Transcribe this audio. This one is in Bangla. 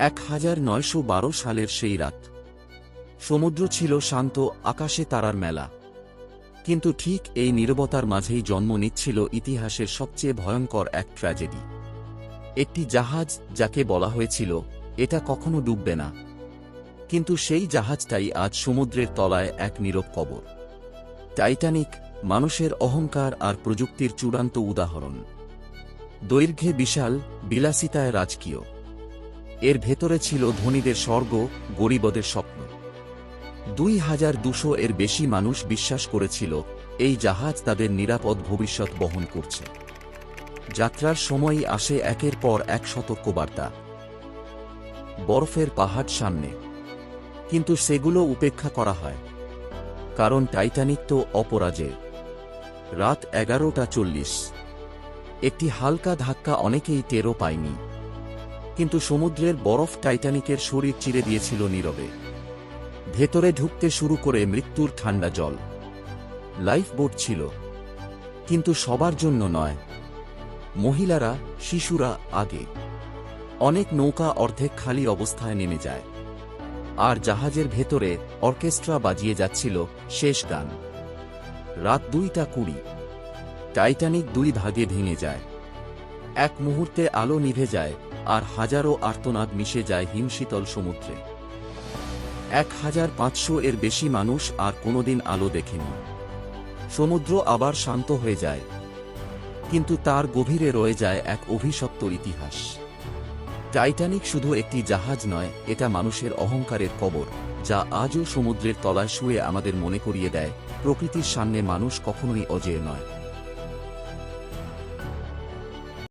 1912 সালের সেই রাত। সমুদ্র ছিল শান্ত, আকাশে তারার মেলা। কিন্তু ঠিক এই নীরবতার মাঝেই জন্ম নিচ্ছিল ইতিহাসের সবচেয়ে ভয়ঙ্কর এক ট্র্যাজেডি। একটি জাহাজ যাকে বলা হয়েছিল এটা কখনো ডুববে না, কিন্তু সেই জাহাজটাই আজ সমুদ্রের তলায় এক নীরব কবর। টাইটানিক, মানুষের অহংকার আর প্রযুক্তির চূড়ান্ত উদাহরণ। দৈর্ঘ্যে বিশাল, বিলাসিতায় রাজকীয়। এর ভেতরে ছিল ধনীদের স্বর্গ, গরিবদের স্বপ্ন। 2200 এর বেশি মানুষ বিশ্বাস করেছিল এই জাহাজ তাদের নিরাপদ ভবিষ্যৎ বহন করছে। যাত্রার সময়ই আসে একের পর এক সতর্কবার্তা। বরফের পাহাড় সামনে, কিন্তু সেগুলো উপেক্ষা করা হয়, কারণ টাইটানিক তো অপরাজেয়। রাত 11:40। একটি হালকা ধাক্কা, অনেকেই টেরও পায়নি, কিন্তু সমুদ্রের বরফ টাইটানিকের শরীর চিরে দিয়েছিল নীরবে। ভেতরে ঢুকতে শুরু করে মৃত্যুর ঠান্ডা জল। লাইফবোট ছিল, কিন্তু সবার জন্য নয়। মহিলারা, শিশুরা আগে। অনেক নৌকা অর্ধেক খালি অবস্থায় নেমে যায়, আর জাহাজের ভেতরে অর্কেস্ট্রা বাজিয়ে যাচ্ছিল শেষ গান। রাত 2:20। টাইটানিক 2 ভাগে ভেঙে যায়। এক মুহূর্তে আলো নিভে যায়, আর হাজারো আর্তনাদ মিশে যায় হিমশীতল সমুদ্রে। 1500 এর বেশি মানুষ আর কোনোদিন আলো দেখেনি। সমুদ্র আবার শান্ত হয়ে যায়, কিন্তু তার গভীরে রয়ে যায় এক অভিশপ্ত ইতিহাস। টাইটানিক শুধু একটি জাহাজ নয়, এটা মানুষের অহংকারের কবর, যা আজও সমুদ্রের তলায় শুয়ে আমাদের মনে করিয়ে দেয় প্রকৃতির সামনে মানুষ কখনোই অজেয় নয়।